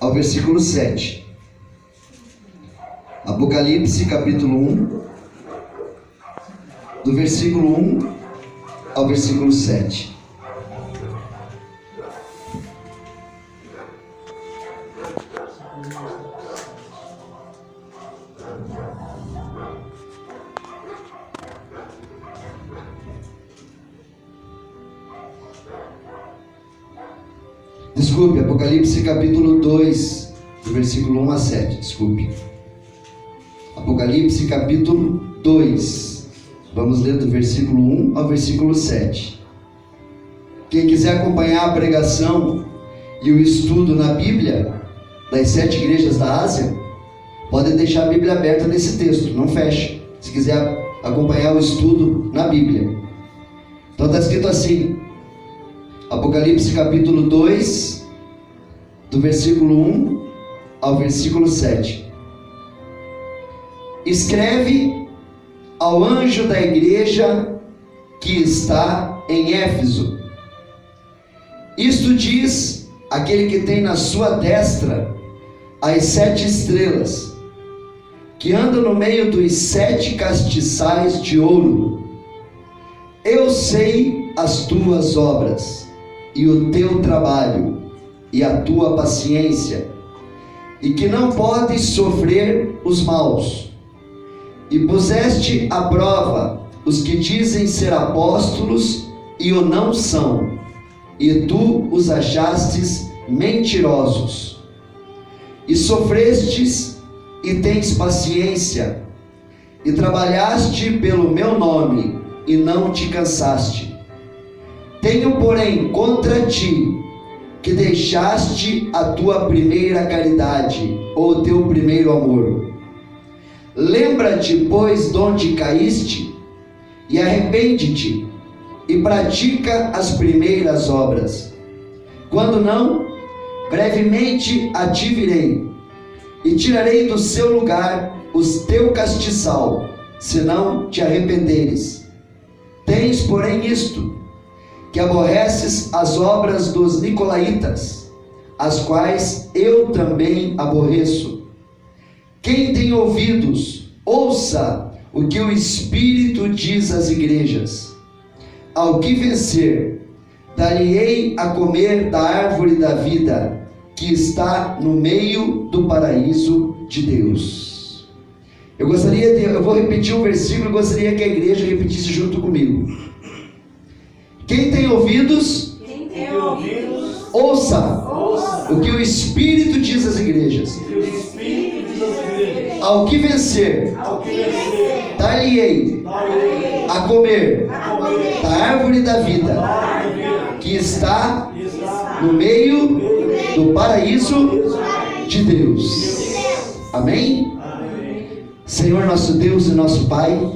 ao versículo 7. Apocalipse capítulo 1, do versículo 1 ao versículo 7. Desculpe, Apocalipse capítulo 2, do versículo 1 a 7, desculpe. Apocalipse capítulo 2, vamos ler do versículo 1 ao versículo 7. Quem quiser acompanhar a pregação e o estudo na Bíblia, das 7 igrejas da Ásia, pode deixar a Bíblia aberta nesse texto, não feche, se quiser acompanhar o estudo na Bíblia. Então está escrito assim, Apocalipse capítulo 2, do versículo 1 ao versículo 7. Escreve ao anjo da igreja que está em Éfeso: isto diz aquele que tem na sua destra as 7 estrelas, que anda no meio dos 7 castiçais de ouro. Eu sei as tuas obras, e o teu trabalho, e a tua paciência, e que não podes sofrer os maus, e puseste à prova os que dizem ser apóstolos e o não são, e tu os achastes mentirosos, e sofrestes e tens paciência, e trabalhaste pelo meu nome e não te cansaste. Tenho, porém, contra ti que deixaste a tua primeira caridade, ou o teu primeiro amor. Lembra-te, pois, de onde caíste, e arrepende-te, e pratica as primeiras obras. Quando não, brevemente a ti virei, e tirarei do seu lugar o teu castiçal, se não te arrependeres. Tens, porém, isto, que aborreces as obras dos nicolaítas, as quais eu também aborreço. Quem tem ouvidos, ouça o que o Espírito diz às igrejas. Ao que vencer, dar-lhe-ei a comer da árvore da vida, que está no meio do paraíso de Deus. Eu vou repetir um versículo, gostaria que a igreja repetisse junto comigo. Quem tem ouvidos, ouça o que o Espírito diz às igrejas. Ao que vencer, dar-lhe-ei a comer da árvore da vida, que está no meio do paraíso de Deus. Amém? Senhor nosso Deus e nosso Pai,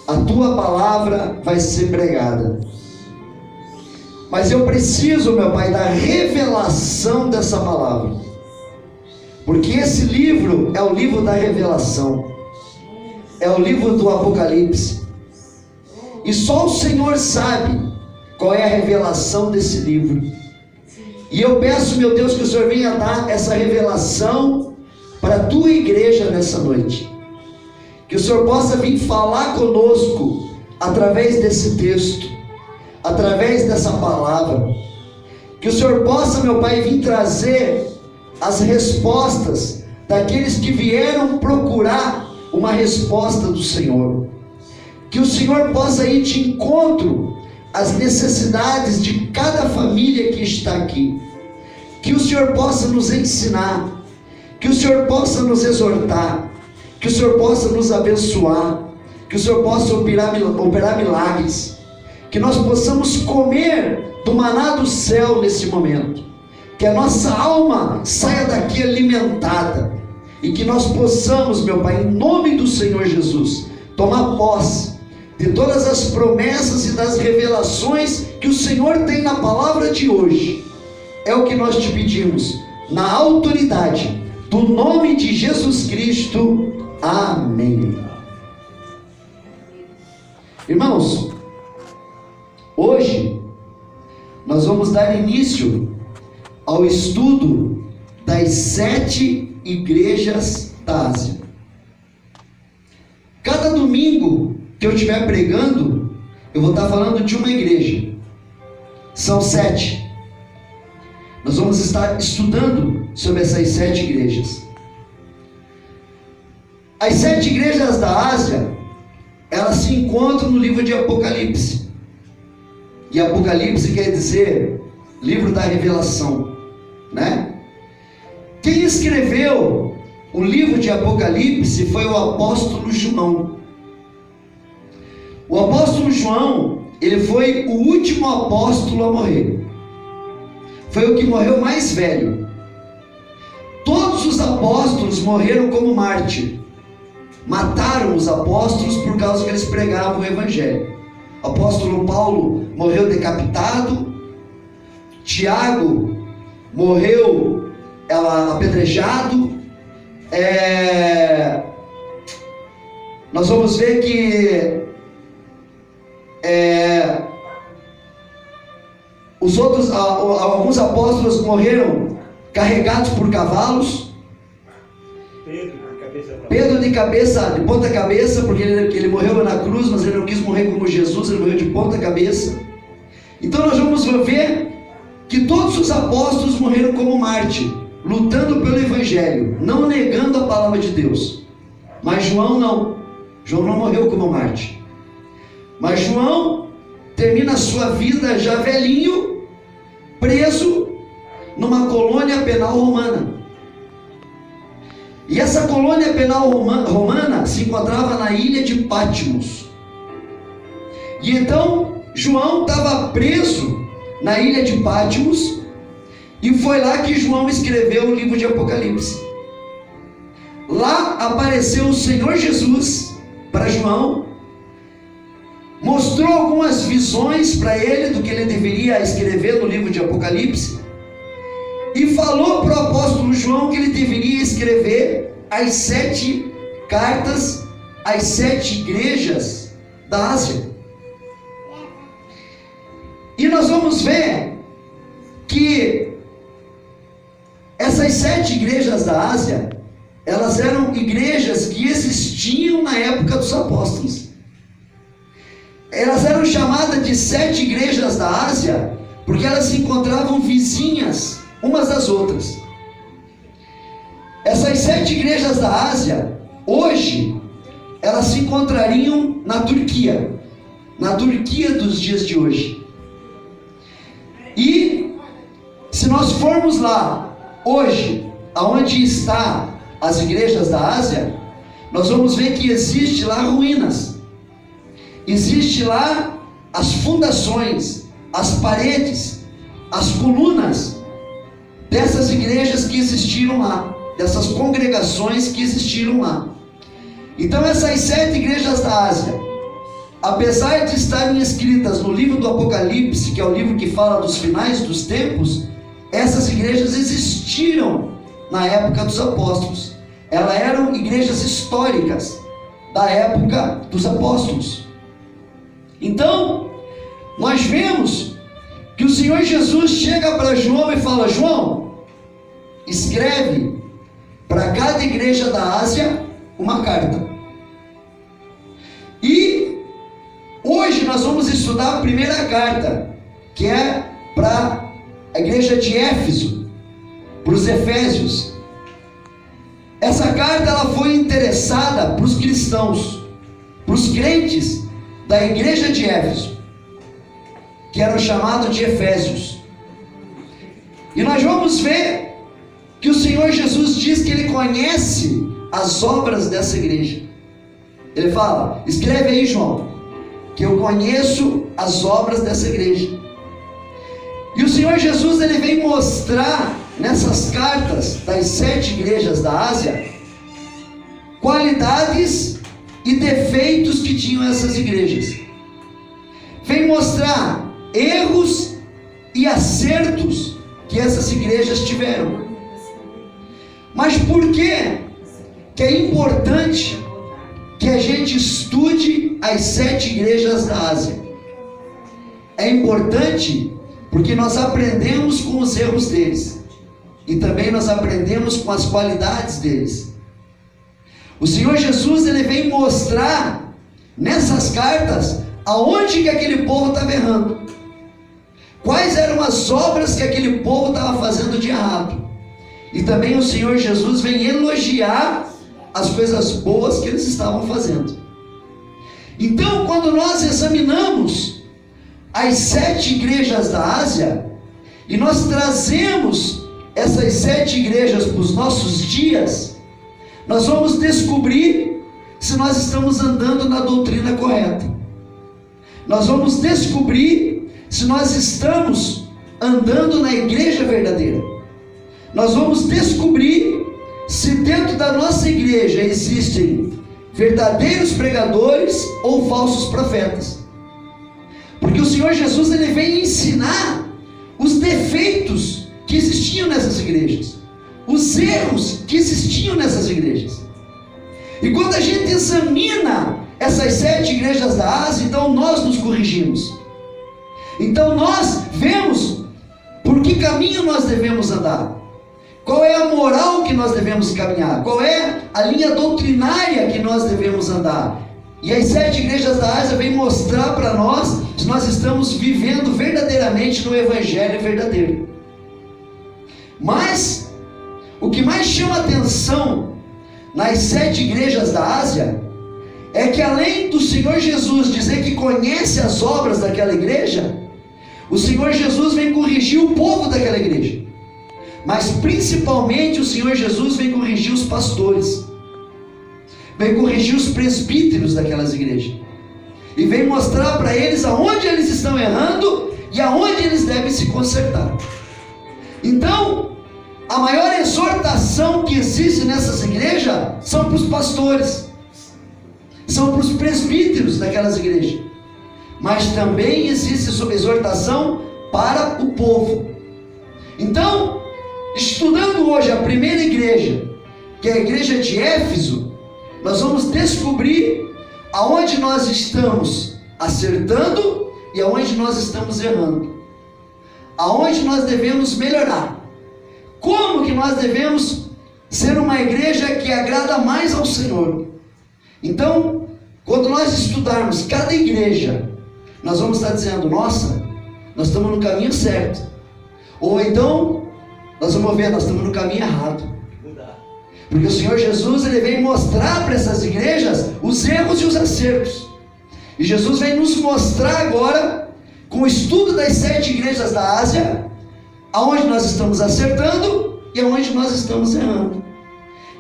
a tua palavra vai ser pregada, mas eu preciso, meu Pai, da revelação dessa palavra, porque esse livro é o livro da revelação, é o livro do Apocalipse, e só o Senhor sabe qual é a revelação desse livro. E eu peço, meu Deus, que o Senhor venha dar essa revelação para a tua igreja nessa noite, que o Senhor possa vir falar conosco através desse texto, através dessa palavra, que o Senhor possa, meu Pai, vir trazer as respostas daqueles que vieram procurar uma resposta do Senhor, que o Senhor possa ir de encontro às necessidades de cada família que está aqui, que o Senhor possa nos ensinar, que o Senhor possa nos exortar, que o Senhor possa nos abençoar, que o Senhor possa operar milagres, que nós possamos comer do maná do céu nesse momento, que a nossa alma saia daqui alimentada, e que nós possamos, meu Pai, em nome do Senhor Jesus, tomar posse de todas as promessas e das revelações que o Senhor tem na palavra de hoje. É o que nós te pedimos, na autoridade do nome de Jesus Cristo. Amém. Irmãos, hoje nós vamos dar início ao estudo das 7 igrejas da Ásia. Cada domingo que eu estiver pregando, eu vou estar falando de uma igreja. São 7. Nós vamos estar estudando sobre essas 7 igrejas. As 7 igrejas da Ásia, elas se encontram no livro de Apocalipse. E Apocalipse quer dizer livro da revelação, né? Quem escreveu o livro de Apocalipse foi o apóstolo João. O apóstolo João, ele foi o último apóstolo a morrer. Foi o que morreu mais velho. Todos os apóstolos morreram como mártir. Mataram os apóstolos por causa que eles pregavam o evangelho. O apóstolo Paulo morreu decapitado. Tiago morreu apedrejado. Nós vamos ver que os outros, alguns apóstolos morreram carregados por cavalos. Pedro de ponta cabeça, porque ele morreu na cruz, mas ele não quis morrer como Jesus, ele morreu de ponta cabeça. Então nós vamos ver que todos os apóstolos morreram como mártir, lutando pelo evangelho, não negando a palavra de Deus. Mas João não. João não morreu como mártir. Mas João termina a sua vida já velhinho, preso numa colônia penal romana. E essa colônia penal romana se encontrava na ilha de Patmos. E então João estava preso na ilha de Patmos, e foi lá que João escreveu o livro de Apocalipse. Lá apareceu o Senhor Jesus para João, mostrou algumas visões para ele do que ele deveria escrever no livro de Apocalipse, e falou para o apóstolo João que ele deveria escrever as 7 cartas às 7 igrejas da Ásia. E nós vamos ver que essas 7 igrejas da Ásia, elas eram igrejas que existiam na época dos apóstolos. Elas eram chamadas de 7 igrejas da Ásia porque elas se encontravam vizinhas umas das outras. Essas 7 igrejas da Ásia, hoje, elas se encontrariam na Turquia dos dias de hoje. E se nós formos lá hoje, aonde está as igrejas da Ásia, nós vamos ver que existe lá ruínas. Existe lá as fundações, as paredes, as colunas dessas igrejas que existiram lá, dessas congregações que existiram lá. Então essas 7 igrejas da Ásia, apesar de estarem escritas no livro do Apocalipse, que é o livro que fala dos finais dos tempos, essas igrejas existiram na época dos apóstolos. Elas eram igrejas históricas da época dos apóstolos. Então, nós vemos que o Senhor Jesus chega para João e fala: João, escreve para cada igreja da Ásia uma carta. E hoje nós vamos estudar a primeira carta, que é para a igreja de Éfeso, para os Efésios. Essa carta ela foi interessada para os cristãos, para os crentes da igreja de Éfeso, que eram chamados de Efésios. E nós vamos ver que o Senhor Jesus diz que Ele conhece as obras dessa igreja. Ele fala: escreve aí, João, que eu conheço as obras dessa igreja. E o Senhor Jesus, Ele vem mostrar nessas cartas das 7 igrejas da Ásia qualidades e defeitos que tinham essas igrejas. Vem mostrar erros e acertos que essas igrejas tiveram. Mas por que é importante que a gente estude as 7 igrejas da Ásia? É importante porque nós aprendemos com os erros deles. e também nós aprendemos com as qualidades deles. O Senhor Jesus, ele vem mostrar nessas cartas aonde que aquele povo estava errando, quais eram as obras que aquele povo estava fazendo de errado. E também o Senhor Jesus vem elogiar as coisas boas que eles estavam fazendo. Então, quando nós examinamos as 7 igrejas da Ásia, e nós trazemos essas 7 igrejas para os nossos dias, nós vamos descobrir se nós estamos andando na doutrina correta. Nós vamos descobrir se nós estamos andando na igreja verdadeira. Nós vamos descobrir se dentro da nossa igreja existem verdadeiros pregadores ou falsos profetas. Porque o Senhor Jesus, ele vem ensinar os defeitos que existiam nessas igrejas, os erros que existiam nessas igrejas. E quando a gente examina essas 7 igrejas da Ásia, então nós nos corrigimos. Então nós vemos por que caminho nós devemos andar, qual é a moral que nós devemos caminhar, qual é a linha doutrinária que nós devemos andar. E as 7 igrejas da Ásia vêm mostrar para nós se nós estamos vivendo verdadeiramente no evangelho verdadeiro. Mas o que mais chama atenção nas 7 igrejas da Ásia é que, além do Senhor Jesus dizer que conhece as obras daquela igreja, o Senhor Jesus vem corrigir o povo daquela igreja. Mas principalmente o Senhor Jesus vem corrigir os pastores, vem corrigir os presbíteros daquelas igrejas, e vem mostrar para eles aonde eles estão errando e aonde eles devem se consertar. Então, a maior exortação que existe nessas igrejas são para os pastores, são para os presbíteros daquelas igrejas, mas também existe exortação para o povo. Então, estudando hoje a primeira igreja, que é a igreja de Éfeso, nós vamos descobrir aonde nós estamos acertando e aonde nós estamos errando, aonde nós devemos melhorar, como que nós devemos ser uma igreja que agrada mais ao Senhor. Então, quando nós estudarmos cada igreja, nós vamos estar dizendo: nossa, nós estamos no caminho certo, ou então nós vamos ver, nós estamos no caminho errado. Porque o Senhor Jesus, ele vem mostrar para essas igrejas os erros e os acertos. E Jesus vem nos mostrar agora, com o estudo das 7 igrejas da Ásia, aonde nós estamos acertando e aonde nós estamos errando.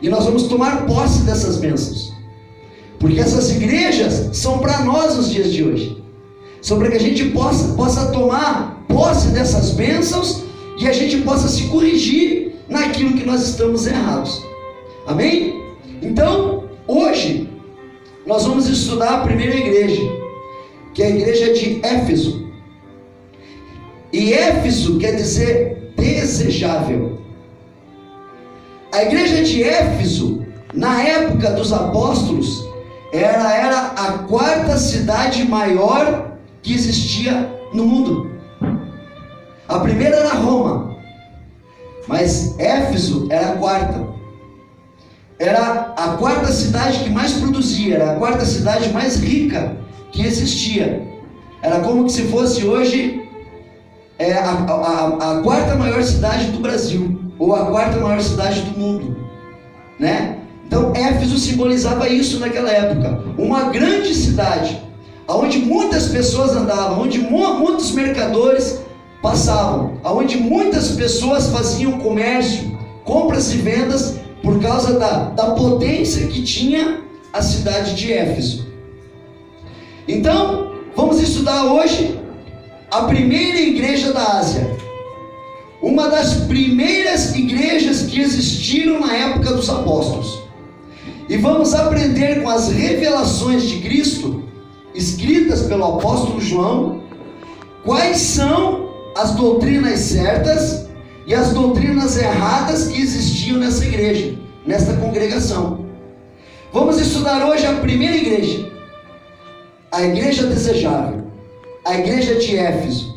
E nós vamos tomar posse dessas bênçãos, porque essas igrejas são para nós nos dias de hoje. São para que a gente possa tomar posse dessas bênçãos e a gente possa se corrigir naquilo que nós estamos errados. Amém? Então, hoje, nós vamos estudar a primeira igreja, que é a igreja de Éfeso. E Éfeso quer dizer desejável. A igreja de Éfeso, na época dos apóstolos, era a 4ª cidade maior que existia no mundo. A primeira era Roma, mas Éfeso era a 4ª. Era a 4ª cidade que mais produzia, era a 4ª cidade mais rica que existia. Era como se fosse hoje a 4ª maior cidade do Brasil, ou a 4ª maior cidade do mundo, né? Então Éfeso simbolizava isso naquela época, uma grande cidade, onde muitas pessoas andavam, onde muitos mercadores passavam, onde muitas pessoas faziam comércio, compras e vendas, por causa da potência que tinha a cidade de Éfeso. Então, vamos estudar hoje a primeira igreja da Ásia, uma das primeiras igrejas que existiram na época dos apóstolos. E vamos aprender com as revelações de Cristo, escritas pelo apóstolo João, quais são as doutrinas certas e as doutrinas erradas que existiam nessa igreja, nesta congregação. Vamos estudar hoje a primeira igreja, a igreja desejável, a igreja de Éfeso.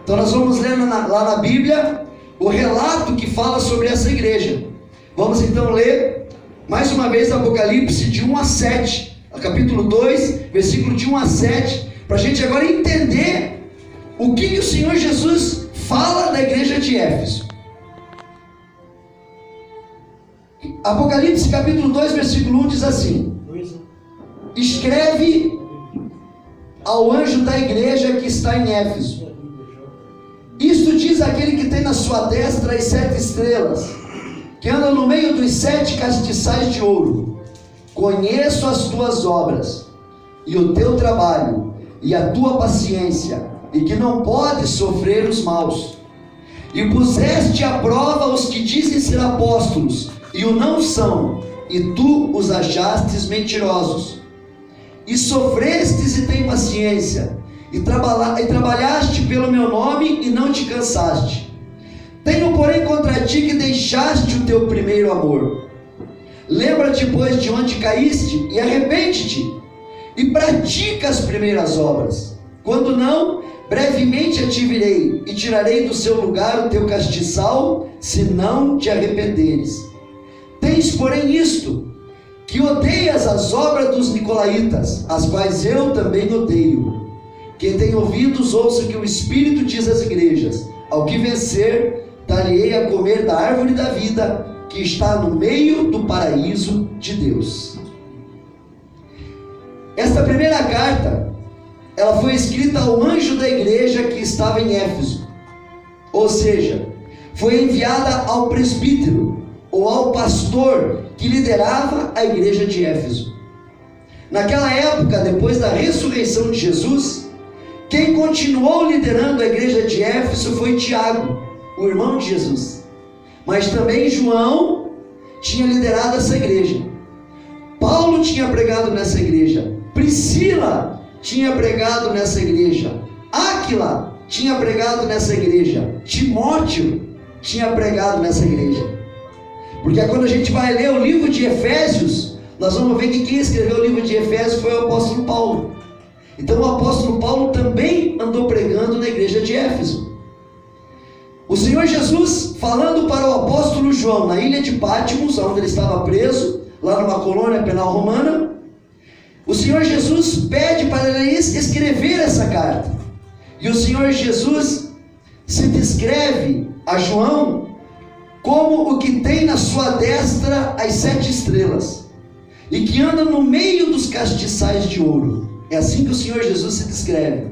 Então nós vamos ler lá na Bíblia o relato que fala sobre essa igreja. Vamos então ler mais uma vez Apocalipse de 1 a 7, capítulo 2, versículo de 1 a 7, para a gente agora entender o que o Senhor Jesus fala da igreja de Éfeso. Apocalipse capítulo 2, versículo 1 diz assim: escreve ao anjo da igreja que está em Éfeso. Isto diz aquele que tem na sua destra as 7 estrelas, que anda no meio dos 7 castiçais de ouro. Conheço as tuas obras, e o teu trabalho, e a tua paciência, e que não podes sofrer os maus. E puseste à prova os que dizem ser apóstolos, e o não são, e tu os achastes mentirosos. E sofrestes e tem paciência, e trabalhaste pelo meu nome e não te cansaste. Tenho, porém, contra ti que deixaste o teu primeiro amor. Lembra-te, pois, de onde caíste, e arrepende-te, e pratica as primeiras obras. Quando não, brevemente a te virei, e tirarei do seu lugar o teu castiçal, se não te arrependeres. Tens, porém, isto, que odeias as obras dos nicolaítas, as quais eu também odeio. Quem tem ouvidos, ouça o que o Espírito diz às igrejas. Ao que vencer, dar-lhe-ei a comer da árvore da vida, que está no meio do paraíso de Deus. Esta primeira carta, ela foi escrita ao anjo da igreja que estava em Éfeso. Ou seja, foi enviada ao presbítero, ou ao pastor que liderava a igreja de Éfeso. Naquela época, depois da ressurreição de Jesus, quem continuou liderando a igreja de Éfeso foi Tiago, o irmão de Jesus. Mas também João tinha liderado essa igreja. Paulo tinha pregado nessa igreja. Priscila tinha pregado nessa igreja. Áquila tinha pregado nessa igreja. Timóteo tinha pregado nessa igreja. Porque quando a gente vai ler o livro de Efésios, nós vamos ver que quem escreveu o livro de Efésios foi o apóstolo Paulo. Então o apóstolo Paulo também andou pregando na igreja de Éfeso. O Senhor Jesus, falando para o apóstolo João na ilha de Patmos, onde ele estava preso, lá numa colônia penal romana, o Senhor Jesus pede para ele escrever essa carta. E o Senhor Jesus se descreve a João como o que tem na sua destra as 7 estrelas, e que anda no meio dos castiçais de ouro. É assim que o Senhor Jesus se descreve.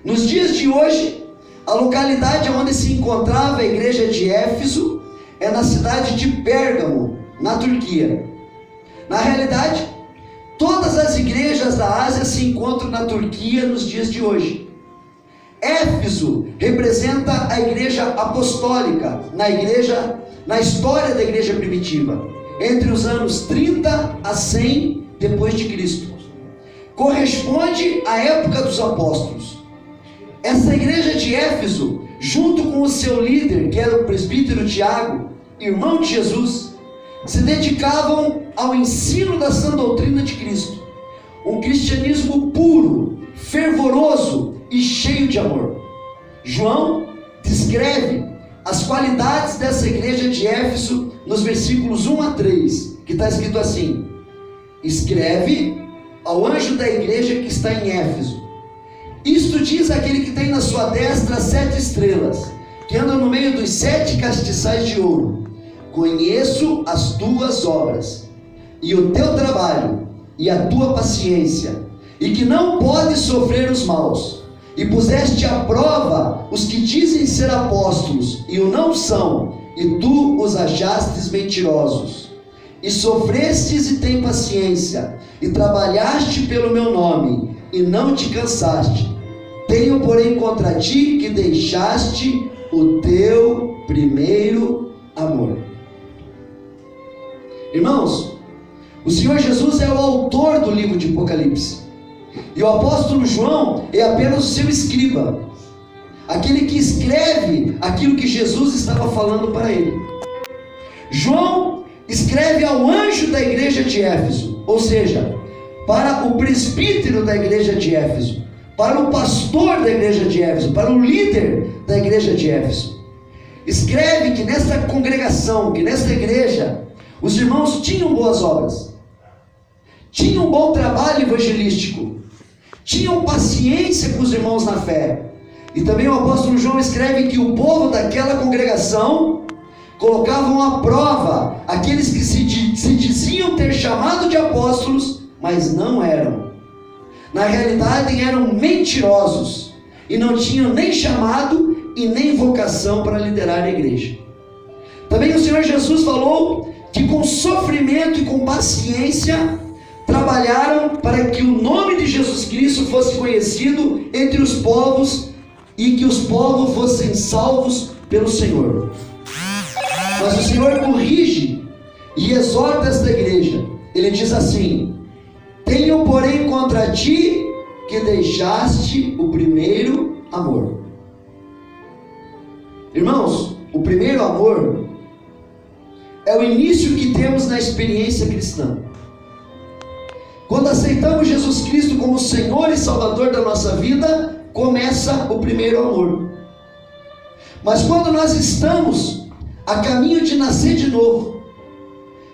Nos dias de hoje, a localidade onde se encontrava a igreja de Éfeso é na cidade de Pérgamo, na Turquia. Na realidade, todas as igrejas da Ásia se encontram na Turquia nos dias de hoje. Éfeso representa a igreja apostólica na história da igreja primitiva, entre os anos 30 a 100 depois de Cristo. Corresponde à época dos apóstolos. Essa igreja de Éfeso, junto com o seu líder, que era o presbítero Tiago, irmão de Jesus, se dedicavam ao ensino da sã doutrina de Cristo, um cristianismo puro, fervoroso e cheio de amor. João descreve as qualidades dessa igreja de Éfeso nos versículos 1 a 3, que está escrito assim: escreve ao anjo da igreja que está em Éfeso. Isto diz aquele que tem na sua destra 7 estrelas, que anda no meio dos 7 castiçais de ouro. Conheço as tuas obras, e o teu trabalho, e a tua paciência, e que não podes sofrer os maus, e puseste à prova os que dizem ser apóstolos, e o não são, e tu os achastes mentirosos. E sofrestes e tem paciência, e trabalhaste pelo meu nome, e não te cansaste. Tenho, porém, contra ti que deixaste o teu primeiro amor. Irmãos, o Senhor Jesus é o autor do livro de Apocalipse, e o apóstolo João é apenas o seu escriba, aquele que escreve aquilo que Jesus estava falando para ele. João escreve ao anjo da igreja de Éfeso, ou seja, para o presbítero da igreja de Éfeso, para o pastor da igreja de Éfeso, para o líder da igreja de Éfeso. escreve que nesta congregação, que nesta igreja, os irmãos tinham boas obras, tinham um bom trabalho evangelístico, tinham paciência com os irmãos na fé. E também o apóstolo João escreve que o povo daquela congregação colocavam à prova aqueles que se diziam ter chamado de apóstolos, mas não eram. Na realidade eram mentirosos e não tinham nem chamado e nem vocação para liderar a igreja. Também o Senhor Jesus falou que com sofrimento e com paciência trabalharam para que o nome de Jesus Cristo fosse conhecido entre os povos e que os povos fossem salvos pelo Senhor. Mas o Senhor corrige e exorta esta igreja. Ele diz assim: tenho porém contra ti que deixaste o primeiro amor. Irmãos, o primeiro amor é o início que temos na experiência cristã. Quando aceitamos Jesus Cristo como Senhor e Salvador da nossa vida, começa o primeiro amor. Mas quando nós estamos a caminho de nascer de novo,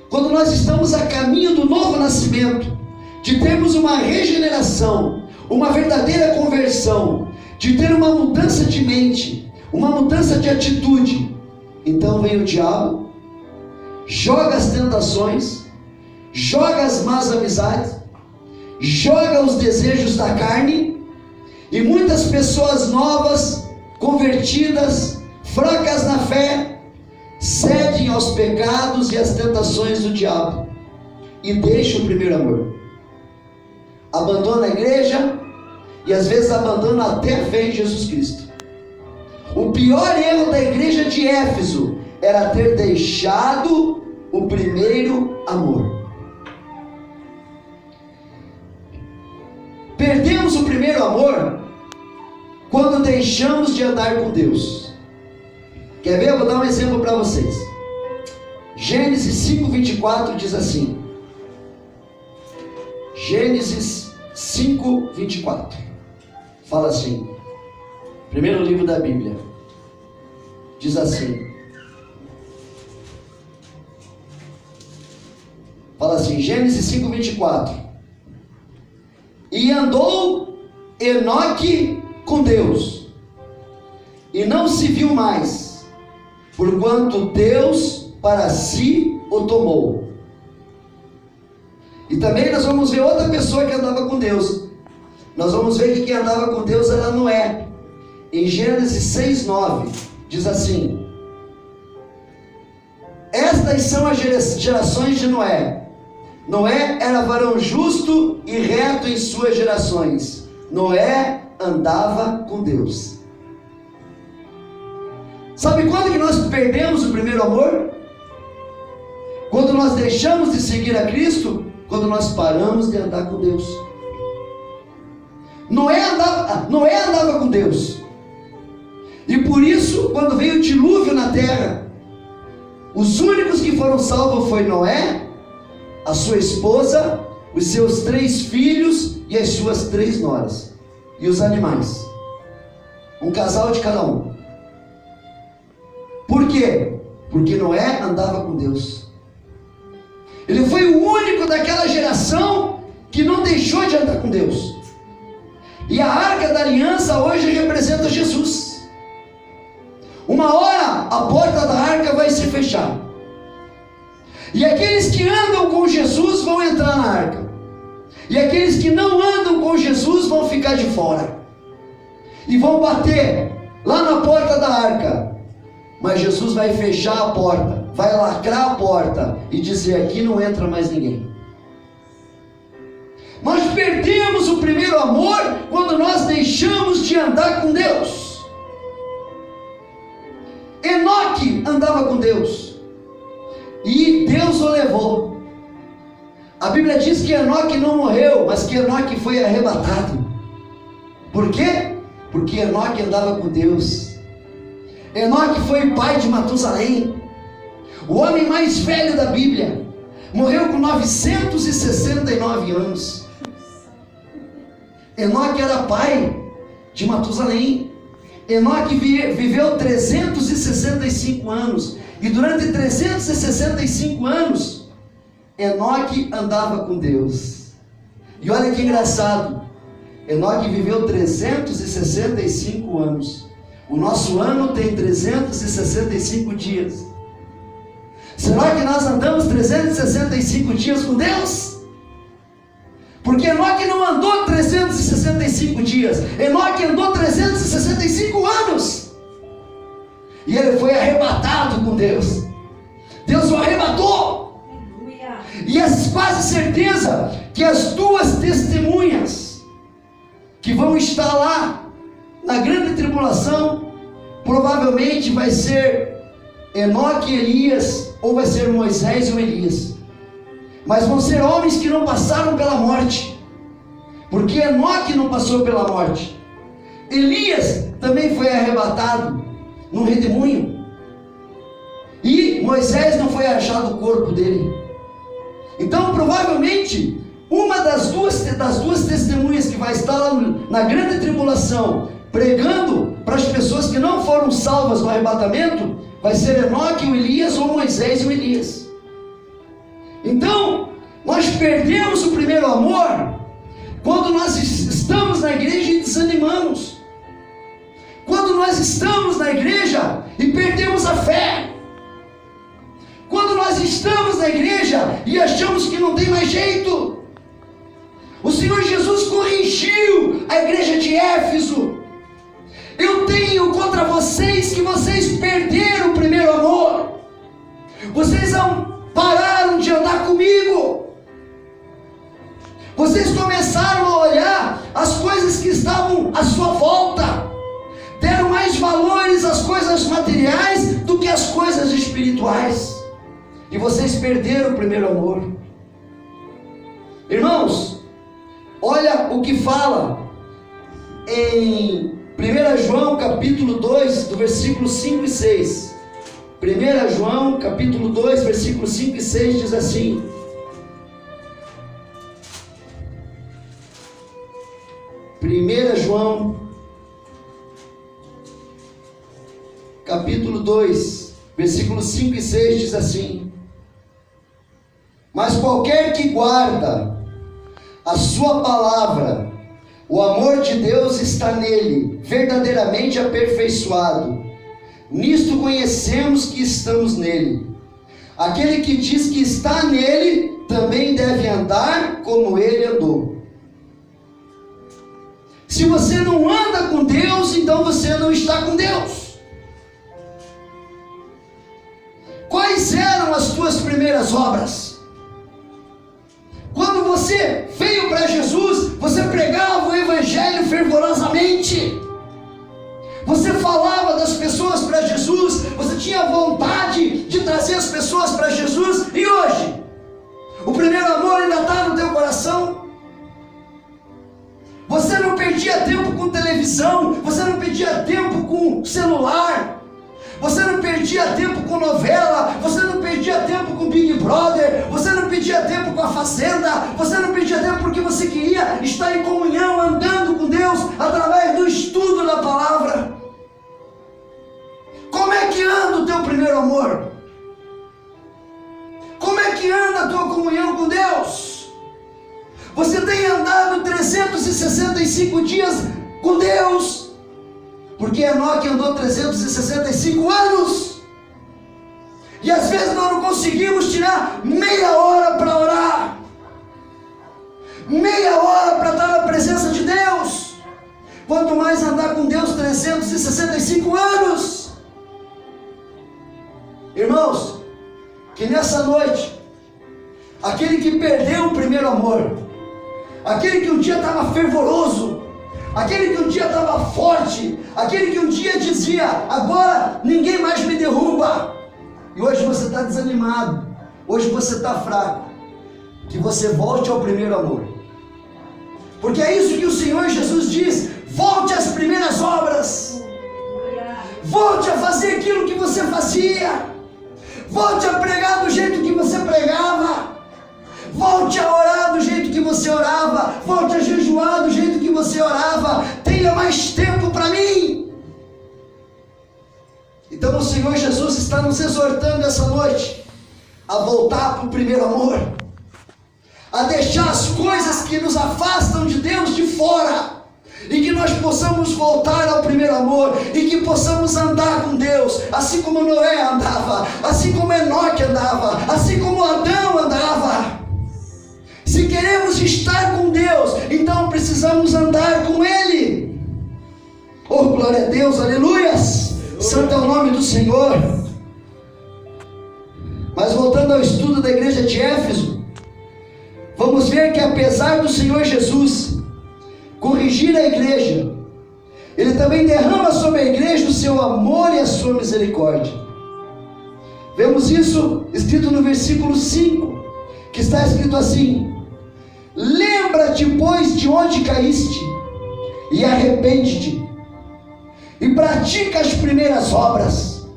quando nós estamos a caminho do novo nascimento, de termos uma regeneração, uma verdadeira conversão, de ter uma mudança de mente, uma mudança de atitude, então vem o diabo, joga as tentações, joga as más amizades, joga os desejos da carne, e muitas pessoas novas, convertidas, fracas na fé, cedem aos pecados e às tentações do diabo e deixam o primeiro amor. Abandona a igreja e às vezes abandona até a fé em Jesus Cristo. O pior erro da igreja de Éfeso era ter deixado o primeiro amor. Perdemos o primeiro amor quando deixamos de andar com Deus. Quer ver? Eu vou dar um exemplo para vocês. Gênesis 5:24 diz assim. Gênesis 5:24 fala assim, primeiro livro da Bíblia, diz assim, fala assim, Gênesis 5:24: e andou Enoque com Deus, e não se viu mais, porquanto Deus para si o tomou. E também nós vamos ver outra pessoa que andava com Deus. Nós vamos ver que quem andava com Deus era Noé. Em Gênesis 6:9 diz assim: estas são as gerações de Noé. Noé era varão justo e reto em suas gerações. Noé andava com Deus. Sabe quando que nós perdemos o primeiro amor? Quando nós deixamos de seguir a Cristo, quando nós paramos de andar com Deus. Noé andava com Deus. E por isso, quando veio o dilúvio na terra, os únicos que foram salvos foi Noé, a sua esposa, os seus 3 filhos e as suas 3 noras. E os animais. Um casal de cada um. Por quê? Porque Noé andava com Deus. Ele foi o único daquela geração que não deixou de andar com Deus. E a arca da aliança hoje representa Jesus. Uma hora a porta da arca vai se fechar. E aqueles que andam com Jesus vão entrar na arca. E aqueles que não andam com Jesus vão ficar de fora. E vão bater lá na porta da arca. Mas Jesus vai fechar a porta, vai lacrar a porta e dizer: aqui não entra mais ninguém. Nós perdemos o primeiro amor quando nós deixamos de andar com Deus. Enoque andava com Deus e Deus o levou. A Bíblia diz que Enoque não morreu, mas que Enoque foi arrebatado. Por quê? Porque Enoque andava com Deus. Enoque foi pai de Matusalém, o homem mais velho da Bíblia. Morreu com 969 anos. Enoque era pai de Matusalém. Enoque viveu 365 anos. E durante 365 anos, Enoque andava com Deus. E olha que engraçado. Enoque viveu 365 anos. O nosso ano tem 365 dias. Será que nós andamos 365 dias com Deus? Porque Enoque não andou 365 dias. Enoque andou 365 anos. E ele foi arrebatado com Deus. Deus o arrebatou. E é quase certeza que as duas testemunhas que vão estar lá na grande tribulação, provavelmente vai ser Enoque e Elias, ou vai ser Moisés ou Elias. Mas vão ser homens que não passaram pela morte, porque Enoque não passou pela morte. Elias também foi arrebatado num redemoinho, e Moisés não foi achado o corpo dele. Então provavelmente uma das duas testemunhas que vai estar lá na grande tribulação, pregando para as pessoas que não foram salvas no arrebatamento, vai ser Enoque e Elias, ou Moisés e Elias. Então, nós perdemos o primeiro amor quando nós estamos na igreja e desanimamos. Quando nós estamos na igreja e perdemos a fé. Quando nós estamos na igreja e achamos que não tem mais jeito. O Senhor Jesus corrigiu a igreja de Éfeso. Eu tenho contra vocês que vocês perderam o primeiro amor. Vocês pararam de andar comigo. Vocês começaram a olhar as coisas que estavam à sua volta. Deram mais valores às coisas materiais do que às coisas espirituais. E vocês perderam o primeiro amor. Irmãos, olha o que fala em 1 João capítulo 2, do versículo 5 e 6. 1 João capítulo 2, versículo 5 e 6 diz assim: João capítulo 2, versículos 5 e 6 diz assim: Mas qualquer que guarda a sua palavra, o amor de Deus está nele, verdadeiramente aperfeiçoado. Nisto conhecemos que estamos nele. Aquele que diz que está nele, também deve andar como ele andou. Se você não anda com Deus, então você não está com Deus. Quais eram as tuas primeiras obras? Quando você veio para Jesus, você pregava o evangelho fervorosamente. Você falava das pessoas para Jesus, você tinha vontade de trazer as pessoas para Jesus. E hoje, o primeiro amor ainda está no teu coração? Você não perdia tempo com televisão, você não perdia tempo com celular, você não perdia tempo com novela, você não perdia tempo com Big Brother, você não perdia tempo com a Fazenda, você não perdia tempo porque você queria estar em comunhão, andando com Deus, através do estudo da palavra. Como é que anda o teu primeiro amor? Como é que anda a tua comunhão com Deus? Você tem andado 365 dias com Deus? Porque Enoque andou 365 anos. E às vezes nós não conseguimos tirar meia hora para orar, meia hora para estar na presença de Deus. Quanto mais andar com Deus 365 anos. Irmãos, que nessa noite, aquele que perdeu o primeiro amor, aquele que um dia estava fervoroso, aquele que um dia estava forte, aquele que um dia dizia: agora ninguém mais me derruba, e hoje você está desanimado, hoje você está fraco, que você volte ao primeiro amor. Porque é isso que o Senhor Jesus diz: volte às primeiras obras, volte a fazer aquilo que você fazia, volte a pregar do jeito que você pregava, volte a orar do jeito que você orava, volte a jejuar do jeito que você orava. Tenha mais tempo para mim. Então o Senhor Jesus está nos exortando essa noite a voltar para o primeiro amor, a deixar as coisas que nos afastam de Deus de fora, e que nós possamos voltar ao primeiro amor, e que possamos andar com Deus, assim como Noé andava, assim como Enoque andava, assim como Adão andava. Se queremos estar com Deus, então precisamos andar com Ele. Oh, glória a Deus, aleluias, santo é o nome do Senhor. Mas voltando ao estudo da igreja de Éfeso, vamos ver que apesar do Senhor Jesus corrigir a igreja, Ele também derrama sobre a igreja o seu amor e a sua misericórdia. Vemos isso escrito no versículo 5, que está escrito assim: lembra-te, pois, de onde caíste, e arrepende-te, e pratica as primeiras obras.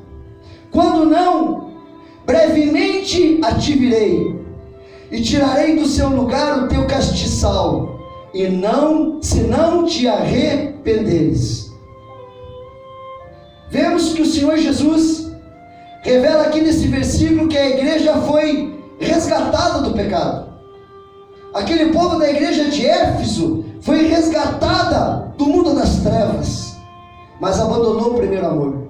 Quando não, brevemente a te virei, e tirarei do seu lugar o teu castiçal, e se não te arrependeres. Vemos que o Senhor Jesus revela aqui nesse versículo que a igreja foi resgatada do pecado. Aquele povo da igreja de Éfeso foi resgatada do mundo das trevas, mas abandonou o primeiro amor,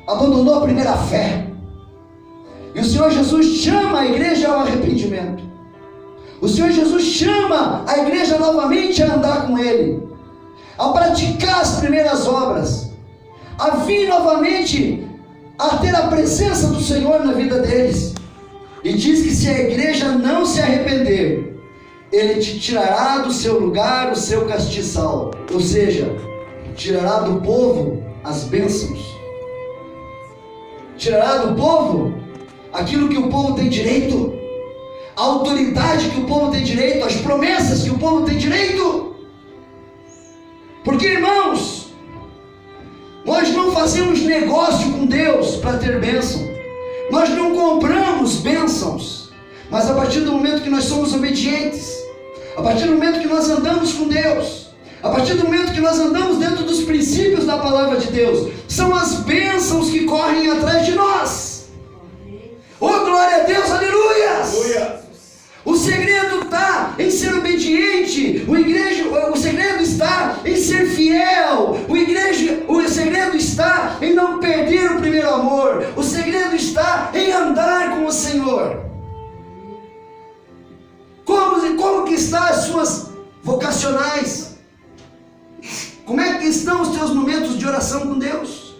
abandonou a primeira fé. E o Senhor Jesus chama a igreja ao arrependimento. O Senhor Jesus chama a igreja novamente a andar com Ele, a praticar as primeiras obras, a vir novamente a ter a presença do Senhor na vida deles. E diz que se a igreja não se arrepender, Ele te tirará do seu lugar o seu castiçal, ou seja, tirará do povo as bênçãos, tirará do povo aquilo que o povo tem direito, a autoridade que o povo tem direito, as promessas que o povo tem direito. Porque, irmãos, nós não fazemos negócio com Deus para ter bênção, nós não compramos bênçãos, mas a partir do momento que nós somos obedientes, a partir do momento que nós andamos com Deus, a partir do momento que nós andamos dentro dos princípios da palavra de Deus, são as bênçãos que correm atrás de nós. Oh, glória a Deus, aleluia! O segredo está em ser obediente, o segredo está em ser fiel, o segredo está em não perder o primeiro amor, o segredo está em andar com o Senhor. Como que estão as suas vocacionais? Como é que estão os teus momentos de oração com Deus?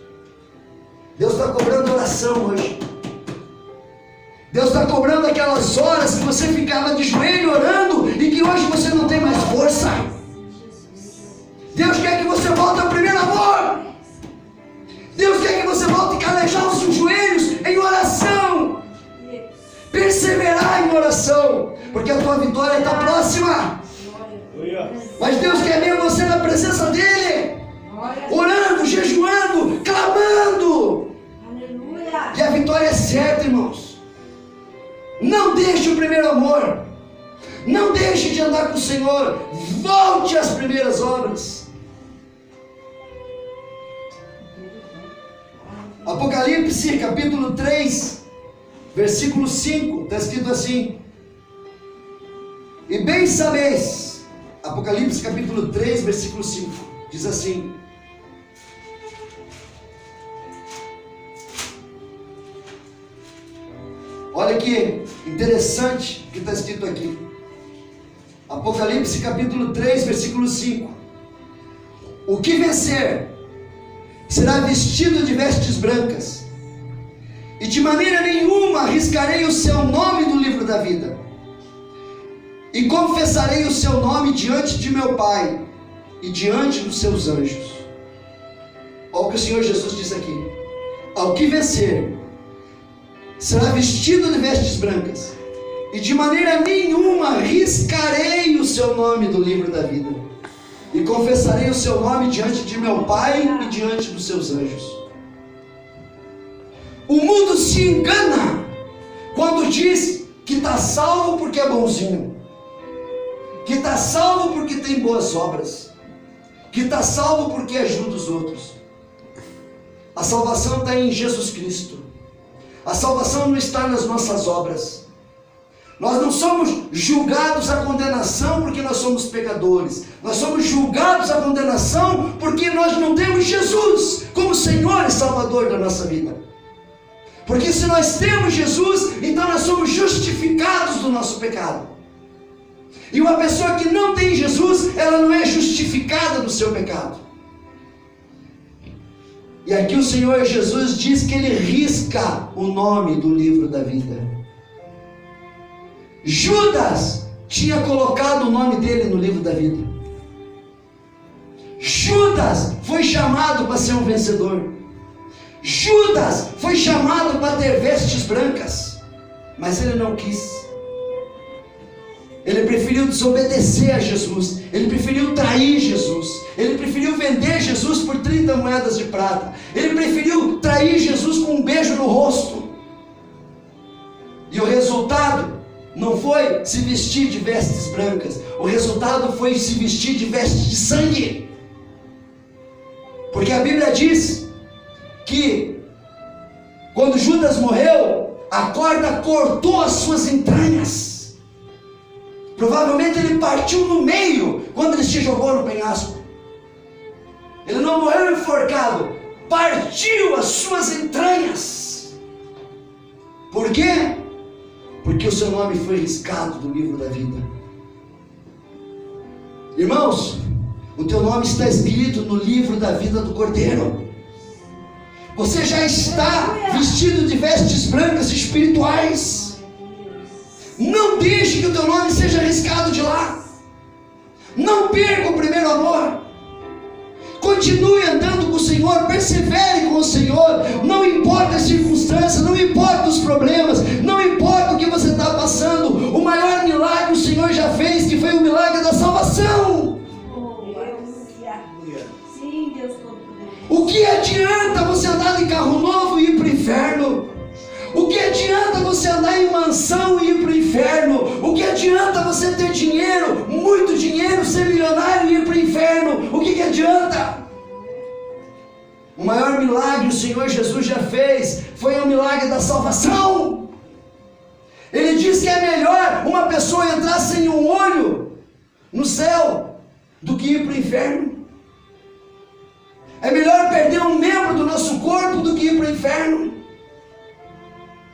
Deus está cobrando oração hoje. Deus está cobrando aquelas horas que você ficava de joelho orando e que hoje você não tem mais força. Deus quer que você volte ao primeiro amor. Deus quer que você volte a calejar os seus joelhos em oração, perseverar em oração, porque a tua vitória está próxima. Mas Deus quer ver você na presença dEle, orando, jejuando, clamando. E a vitória é certa, irmãos. Não deixe o primeiro amor, não deixe de andar com o Senhor, volte às primeiras obras. Apocalipse capítulo 3, versículo 5, está escrito assim: e bem sabeis, Apocalipse capítulo 3, versículo 5, diz assim: olha que interessante o que está escrito aqui. Apocalipse capítulo 3, versículo 5. O que vencer será vestido de vestes brancas, e de maneira nenhuma arriscarei o seu nome do livro da vida, e confessarei o seu nome diante de meu Pai e diante dos seus anjos. Olha o que o Senhor Jesus diz aqui: ao que vencer será vestido de vestes brancas, e de maneira nenhuma riscarei o seu nome do livro da vida, e confessarei o seu nome diante de meu Pai e diante dos seus anjos. O mundo se engana quando diz que está salvo porque é bonzinho, que está salvo porque tem boas obras, que está salvo porque ajuda os outros. A salvação está em Jesus Cristo. A salvação não está nas nossas obras. Nós não somos julgados à condenação porque nós somos pecadores. Nós somos julgados à condenação porque nós não temos Jesus como Senhor e Salvador da nossa vida. Porque se nós temos Jesus, então nós somos justificados do nosso pecado. E uma pessoa que não tem Jesus, ela não é justificada do seu pecado. E aqui o Senhor Jesus diz que Ele risca o nome do livro da vida. Judas tinha colocado o nome dele no livro da vida. Judas foi chamado para ser um vencedor. Judas foi chamado para ter vestes brancas, mas ele não quis. Ele preferiu desobedecer a Jesus. Ele preferiu trair Jesus. Ele preferiu vender Jesus por 30 moedas de prata. Ele preferiu trair Jesus com um beijo no rosto. E o resultado não foi se vestir de vestes brancas. O resultado foi se vestir de vestes de sangue. Porque a Bíblia diz que quando Judas morreu, a corda cortou as suas entranhas. Provavelmente ele partiu no meio quando ele se jogou no penhasco. Ele não morreu enforcado, partiu as suas entranhas. Por quê? Porque o seu nome foi riscado do livro da vida. Irmãos, o teu nome está escrito no livro da vida do Cordeiro. Você já está vestido de vestes brancas espirituais. Não deixe que o teu nome seja riscado de lá. Não perca o primeiro amor. Continue andando com o Senhor, persevere com o Senhor. Não importa as circunstâncias, não importa os problemas, não importa o que você está passando. O maior milagre o Senhor já fez, que foi o milagre da salvação. Sim, Deus Todo-Poderoso. O que adianta você andar de carro novo e ir para o inferno? O que adianta você andar em mansão e ir para o inferno? O que adianta você ter dinheiro, muito dinheiro, ser milionário e ir para o inferno? O que adianta? O maior milagre o Senhor Jesus já fez foi o milagre da salvação. Ele diz que é melhor uma pessoa entrar sem um olho no céu do que ir para o inferno. É melhor perder um membro do nosso corpo do que ir para o inferno.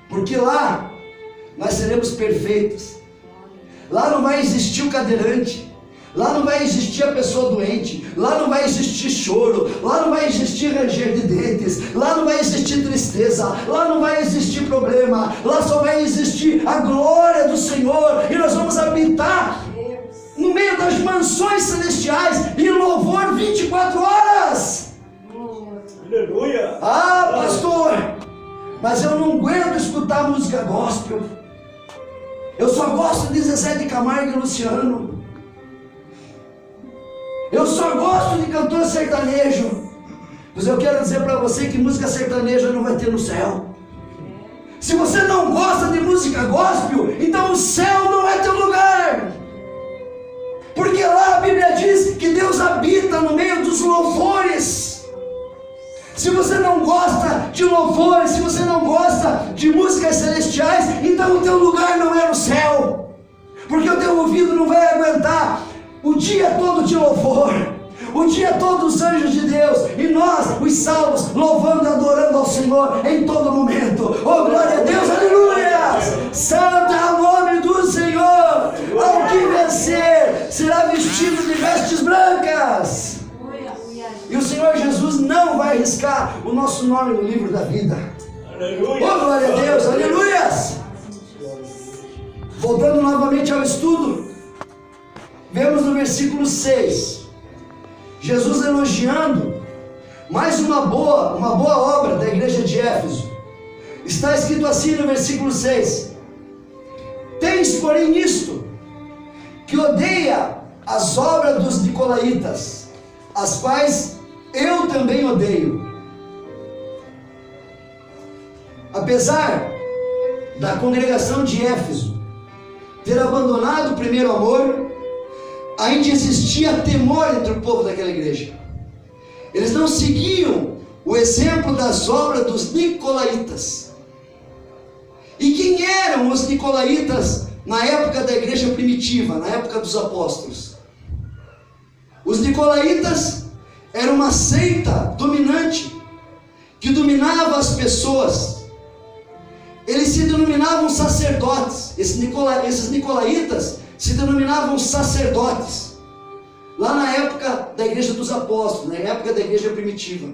Porque lá nós seremos perfeitos. Lá não vai existir o cadeirante. Lá não vai existir a pessoa doente. Lá não vai existir choro. Lá não vai existir ranger de dentes. Lá não vai existir tristeza. Lá não vai existir problema. Lá só vai existir a glória do Senhor. E nós vamos habitar no meio das mansões celestiais em louvor 24 horas. Aleluia! Ah, pastor, mas eu não aguento escutar música gospel. Eu só gosto de Zezé de Camargo e Luciano. Eu só gosto de cantor sertanejo. Mas eu quero dizer para você que música sertaneja não vai ter no céu. Se você não gosta de música gospel, então o céu não é teu lugar. Porque lá a Bíblia diz que Deus habita no meio dos louvores. Se você não gosta de louvores, se você não gosta de músicas celestiais, então o teu lugar não é no céu. Porque o teu ouvido não vai aguentar o dia todo de louvor, o dia todo os anjos de Deus, e nós, os salvos, louvando e adorando ao Senhor em todo momento. Oh, glória a Deus, aleluia! Santo é o nome do Senhor. Ao que vencer será vestido de vestes brancas. E o Senhor Jesus não vai riscar o nosso nome no livro da vida. Aleluia! Oh, glória a Deus, aleluias! Voltando novamente ao estudo, vemos no versículo 6, Jesus elogiando mais uma boa obra da igreja de Éfeso. Está escrito assim no versículo 6: Tens, porém, isto, que odeia as obras dos nicolaítas, as quais eu também odeio. Apesar da congregação de Éfeso ter abandonado o primeiro amor, ainda existia temor entre o povo daquela igreja. Eles não seguiam o exemplo das obras dos nicolaítas. E quem eram os nicolaítas na época da igreja primitiva, na época dos apóstolos? Os nicolaítas eram uma seita dominante, que dominava as pessoas. Eles se denominavam sacerdotes. Esses nicolaítas se denominavam sacerdotes, lá na época da igreja dos apóstolos, na época da igreja primitiva.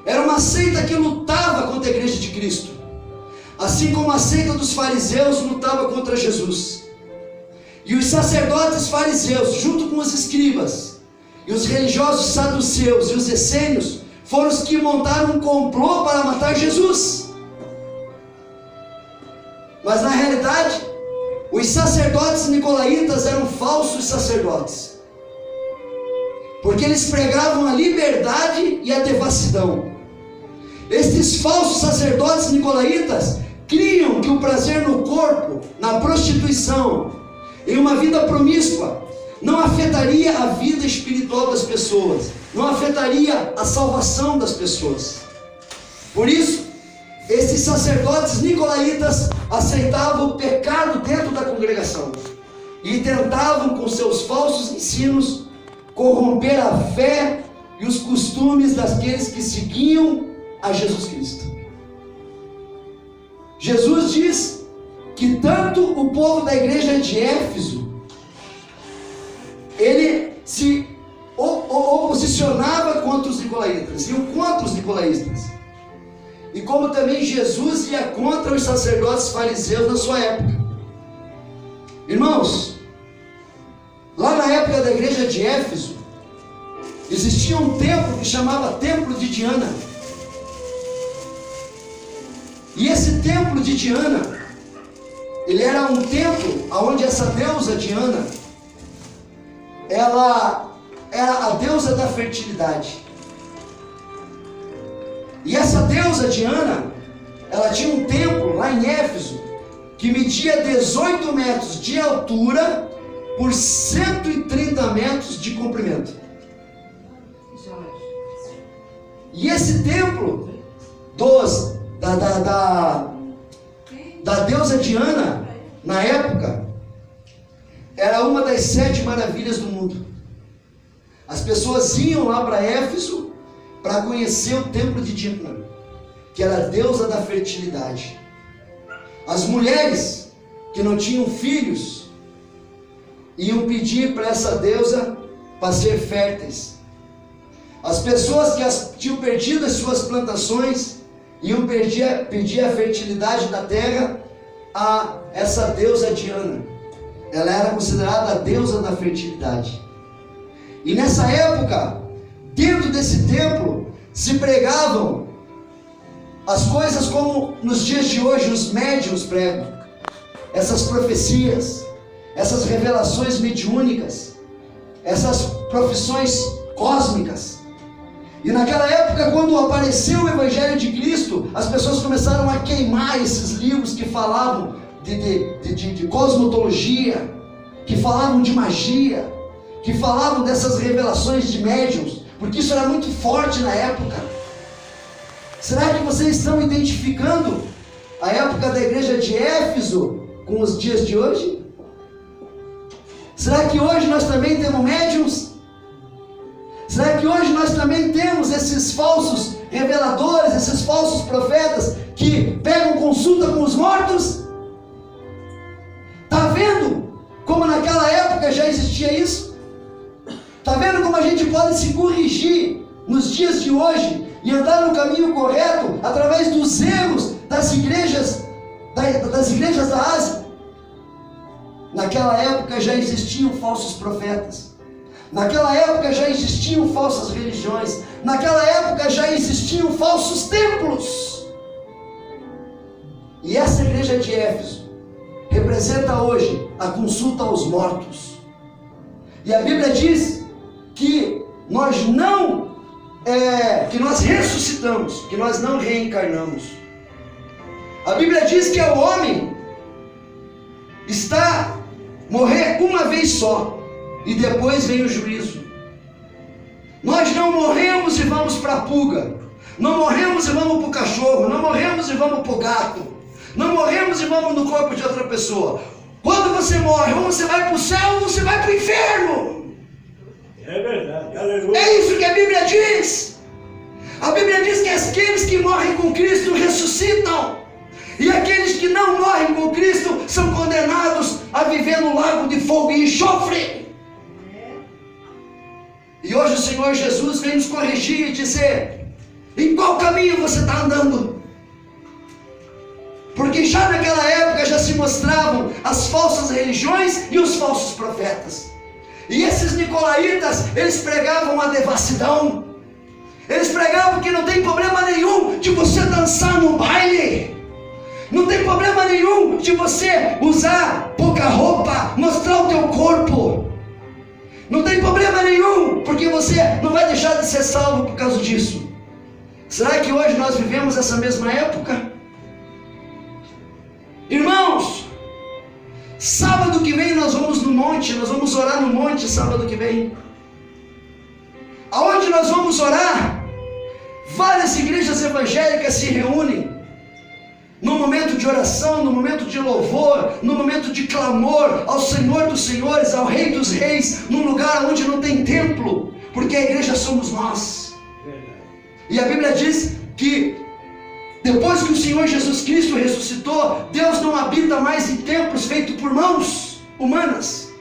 Era uma seita que lutava contra a igreja de Cristo, assim como a seita dos fariseus lutava contra Jesus. E os sacerdotes fariseus, junto com os escribas, e os religiosos saduceus e os essênios, foram os que montaram um complô para matar Jesus. Mas na realidade, os sacerdotes nicolaítas eram falsos sacerdotes, porque eles pregavam a liberdade e a devassidão. Estes falsos sacerdotes nicolaítas criam que o prazer no corpo, na prostituição, em uma vida promíscua, não afetaria a vida espiritual das pessoas, não afetaria a salvação das pessoas. Por isso, esses sacerdotes nicolaítas aceitavam o pecado dentro da congregação e tentavam, com seus falsos ensinos, corromper a fé e os costumes daqueles que seguiam a Jesus Cristo. Jesus diz que tanto o povo da igreja de Éfeso, ele se oposicionava contra os nicolaítas, iam contra os nicolaítas, e como também Jesus ia contra os sacerdotes fariseus na sua época. Irmãos, lá na época da igreja de Éfeso, existia um templo que chamava Templo de Diana. E esse templo de Diana, ele era um templo onde essa deusa Diana, ela era a deusa da fertilidade. E essa deusa Diana, ela tinha um templo lá em Éfeso, que media 18 metros de altura por 130 metros de comprimento. E esse templo da deusa Diana, na época, era uma das 7 maravilhas do mundo. As pessoas iam lá para Éfeso para conhecer o templo de Diana, que era a deusa da fertilidade. As mulheres que não tinham filhos iam pedir para essa deusa para ser férteis. As pessoas que tinham perdido as suas plantações iam pedir a fertilidade da terra a essa deusa Diana. Ela era considerada a deusa da fertilidade. E nessa época, dentro desse templo, se pregavam as coisas como nos dias de hoje os médiuns pregam. Essas profecias, essas revelações mediúnicas, essas profissões cósmicas. E naquela época, quando apareceu o Evangelho de Cristo, as pessoas começaram a queimar esses livros que falavam de cosmologia, que falavam de magia, que falavam dessas revelações de médiuns, porque isso era muito forte na época. Será que vocês estão identificando a época da igreja de Éfeso com os dias de hoje? Será que hoje nós também temos médiuns? Será que hoje nós também temos esses falsos reveladores, esses falsos profetas que pegam consulta com os mortos? Está vendo como naquela época já existia isso? Está vendo como a gente pode se corrigir nos dias de hoje e andar no caminho correto através dos erros das igrejas da Ásia? Naquela época já existiam falsos profetas. Naquela época já existiam falsas religiões. Naquela época já existiam falsos templos. E essa igreja de Éfeso representa hoje a consulta aos mortos. E a Bíblia diz que nós ressuscitamos, que nós não reencarnamos. A Bíblia diz que o homem está morrer uma vez só, e depois vem o juízo. Nós não morremos e vamos para a pulga. Não morremos e vamos para o cachorro. Não morremos e vamos para o gato. Não morremos e vamos no corpo de outra pessoa. Quando você morre, ou você vai para o céu ou você vai para o inferno. É verdade, aleluia. É isso que a Bíblia diz. A Bíblia diz que aqueles que morrem com Cristo ressuscitam. E aqueles que não morrem com Cristo são condenados a viver no lago de fogo e enxofre. E hoje o Senhor Jesus vem nos corrigir e dizer: em qual caminho você está andando? Porque já naquela época já se mostravam as falsas religiões e os falsos profetas. E esses nicolaítas, eles pregavam a devassidão. Eles pregavam que não tem problema nenhum de você dançar no baile. Não tem problema nenhum de você usar pouca roupa, mostrar o teu corpo. Não tem problema nenhum, porque você não vai deixar de ser salvo por causa disso. Será que hoje nós vivemos essa mesma época? Irmãos, sábado que vem nós vamos no monte, nós vamos orar no monte sábado que vem. Aonde nós vamos orar? Várias igrejas evangélicas se reúnem no momento de oração, no momento de louvor, no momento de clamor ao Senhor dos Senhores, ao Rei dos Reis, num lugar onde não tem templo, porque a igreja somos nós. E a Bíblia diz que depois que o Senhor Jesus Cristo ressuscitou, Deus não habita mais em templos feitos por mãos humanas,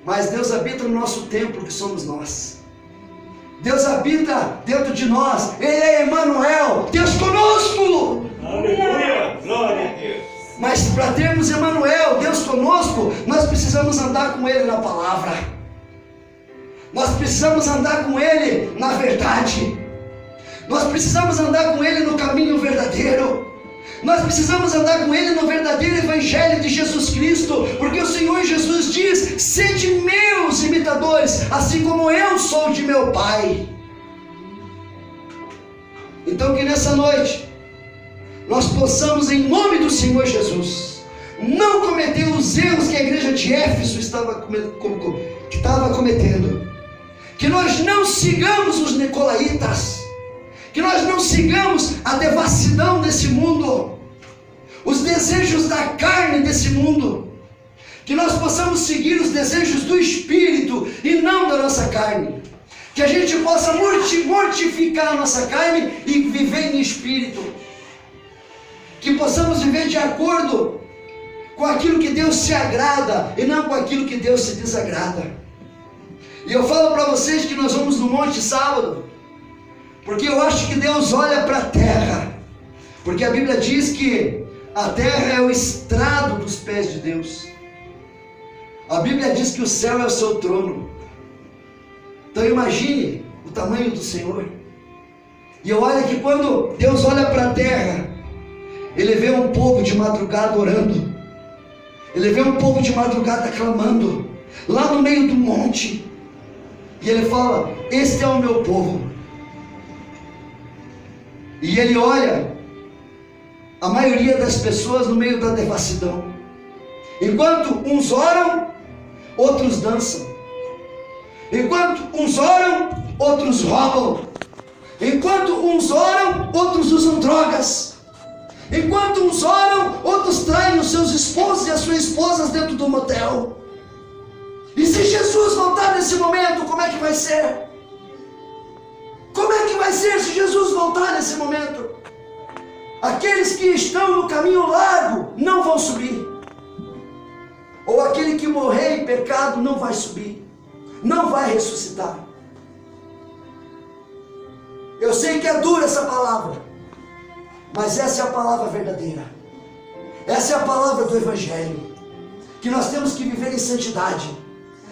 mas Deus habita no nosso templo, que somos nós. Deus habita dentro de nós. Ele é Emmanuel, Deus conosco. Aleluia, glória a Deus. Mas para termos Emmanuel, Deus conosco, nós precisamos andar com Ele na palavra. Nós precisamos andar com Ele na verdade. Nós precisamos andar com Ele no caminho verdadeiro. Nós precisamos andar com Ele no verdadeiro Evangelho de Jesus Cristo, porque o Senhor Jesus diz: sede meus imitadores, assim como eu sou de meu Pai. Então que nessa noite nós possamos, em nome do Senhor Jesus, não cometer os erros que a igreja de Éfeso estava cometendo. Que nós não sigamos os nicolaítas, que nós não sigamos a devassidão desse mundo, os desejos da carne desse mundo, que nós possamos seguir os desejos do Espírito e não da nossa carne, que a gente possa mortificar a nossa carne e viver em Espírito, que possamos viver de acordo com aquilo que Deus se agrada e não com aquilo que Deus se desagrada. E eu falo para vocês que nós vamos no monte sábado, porque eu acho que Deus olha para a terra, porque a Bíblia diz que a terra é o estrado dos pés de Deus. A Bíblia diz que o céu é o seu trono. Então imagine o tamanho do Senhor. E eu olho que quando Deus olha para a terra, Ele vê um povo de madrugada orando, Ele vê um povo de madrugada clamando, lá no meio do monte. E Ele fala: este é o meu povo. E Ele olha a maioria das pessoas no meio da devassidão. Enquanto uns oram, outros dançam. Enquanto uns oram, outros roubam. Enquanto uns oram, outros usam drogas. Enquanto uns oram, outros traem os seus esposos e as suas esposas dentro do motel. E se Jesus voltar nesse momento, como é que vai ser? Como é que vai ser se Jesus voltar nesse momento? Aqueles que estão no caminho largo não vão subir. Ou aquele que morrer em pecado não vai subir, não vai ressuscitar. Eu sei que é dura essa palavra, mas essa é a palavra verdadeira. Essa é a palavra do Evangelho, que nós temos que viver em santidade,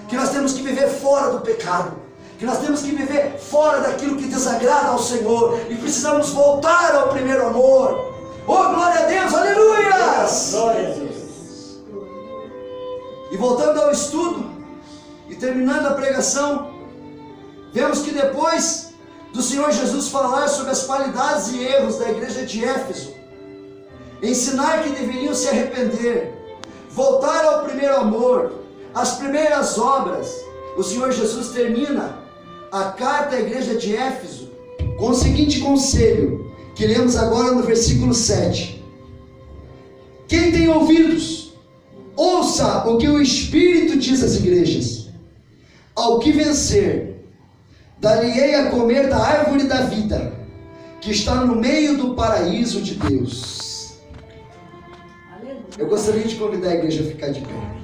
que nós temos que viver fora do pecado, que nós temos que viver fora daquilo que desagrada ao Senhor, e precisamos voltar ao primeiro amor. Oh, glória a Deus, aleluias! Glória a Deus. E voltando ao estudo, e terminando a pregação, vemos que depois do Senhor Jesus falar sobre as qualidades e erros da igreja de Éfeso, ensinar que deveriam se arrepender, voltar ao primeiro amor, às primeiras obras, o Senhor Jesus termina a carta à igreja de Éfeso com o seguinte conselho, que lemos agora no versículo 7. Quem tem ouvidos, ouça o que o Espírito diz às igrejas. Ao que vencer, dar-lhe-ei a comer da árvore da vida, que está no meio do paraíso de Deus. Eu gostaria de convidar a igreja a ficar de pé.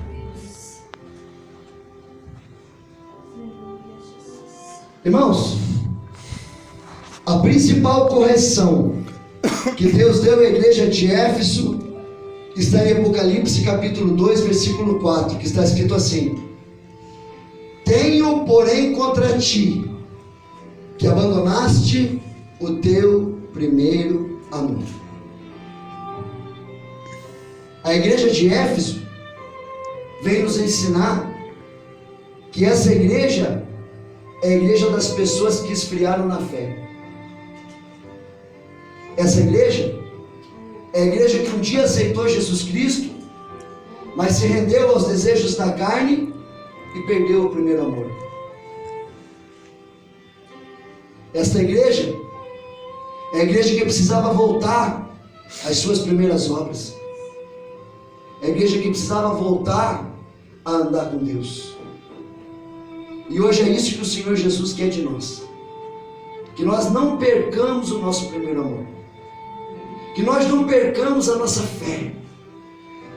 Irmãos, a principal correção que Deus deu à igreja de Éfeso está em Apocalipse capítulo 2, versículo 4, que está escrito assim: tenho, porém, contra ti, que abandonaste o teu primeiro amor. A igreja de Éfeso vem nos ensinar que essa igreja é a igreja das pessoas que esfriaram na fé. Essa igreja é a igreja que um dia aceitou Jesus Cristo, mas se rendeu aos desejos da carne e perdeu o primeiro amor. Esta igreja é a igreja que precisava voltar às suas primeiras obras. É a igreja que precisava voltar a andar com Deus. E hoje é isso que o Senhor Jesus quer de nós. Que nós não percamos o nosso primeiro amor. Que nós não percamos a nossa fé.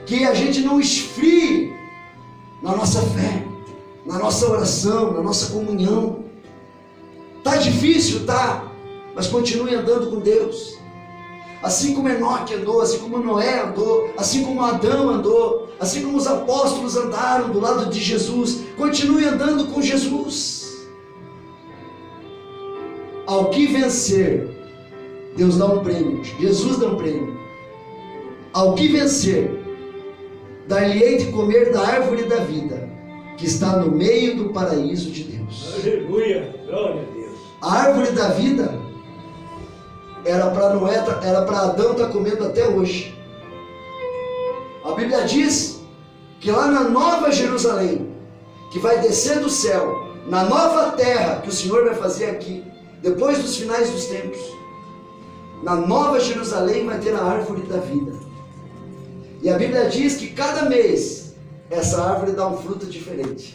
Que a gente não esfrie na nossa fé, na nossa oração, na nossa comunhão. Tá difícil, tá? Mas continue andando com Deus. Assim como Enoque andou, assim como Noé andou, assim como Adão andou, assim como os apóstolos andaram do lado de Jesus, continue andando com Jesus. Ao que vencer, Deus dá um prêmio, Jesus dá um prêmio. Ao que vencer, dar-lhe-ei de comer da árvore da vida, que está no meio do paraíso de Deus. Aleluia, glória a Deus. A árvore da vida era para Noé, era para Adão estar comendo até hoje. A Bíblia diz que lá na Nova Jerusalém, que vai descer do céu, na nova terra que o Senhor vai fazer aqui, depois dos finais dos tempos, na Nova Jerusalém vai ter a árvore da vida. E a Bíblia diz que cada mês essa árvore dá um fruto diferente.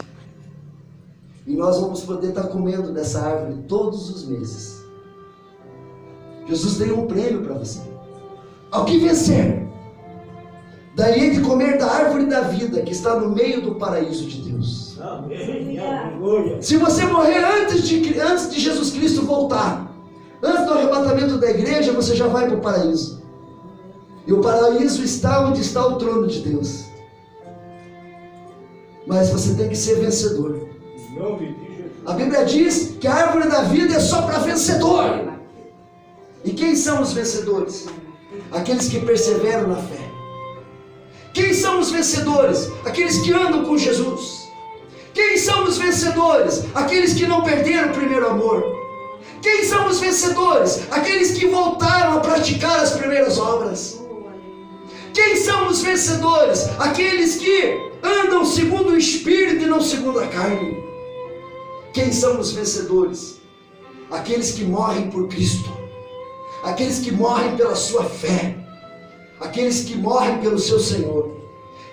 E nós vamos poder estar comendo dessa árvore todos os meses. Jesus tem um prêmio para você. Ao que vencer, daí de comer da árvore da vida, que está no meio do paraíso de Deus. Amém, aleluia. Se você morrer antes de Jesus Cristo voltar, antes do arrebatamento da igreja, você já vai para o paraíso. E o paraíso está onde está o trono de Deus. Mas você tem que ser vencedor. Em nome de Jesus. A Bíblia diz que a árvore da vida é só para vencedor. E quem são os vencedores? Aqueles que perseveram na fé. Quem são os vencedores? Aqueles que andam com Jesus. Quem são os vencedores? Aqueles que não perderam o primeiro amor. Quem são os vencedores? Aqueles que voltaram a praticar as primeiras obras. Quem são os vencedores? Aqueles que andam segundo o Espírito e não segundo a carne. Quem são os vencedores? Aqueles que morrem por Cristo. Aqueles que morrem pela sua fé, aqueles que morrem pelo seu Senhor.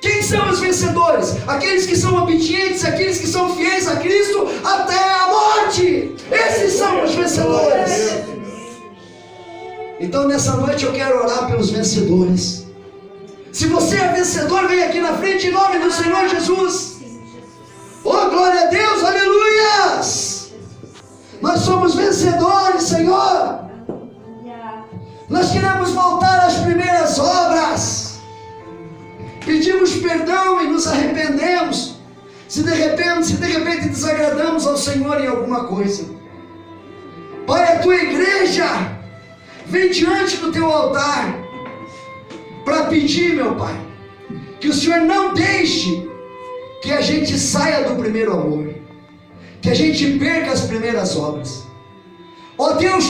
Quem são os vencedores? Aqueles que são obedientes, aqueles que são fiéis a Cristo até a morte. Esses são os vencedores. Então nessa noite eu quero orar pelos vencedores. Se você é vencedor, vem aqui na frente em nome do Senhor Jesus. Oh, glória a Deus, aleluias. Nós somos vencedores, Senhor. Nós queremos voltar às primeiras obras. Pedimos perdão e nos arrependemos se de repente desagradamos ao Senhor em alguma coisa. Pai, a tua igreja vem diante do teu altar para pedir, meu Pai, que o Senhor não deixe que a gente saia do primeiro amor, que a gente perca as primeiras obras. Ó Deus,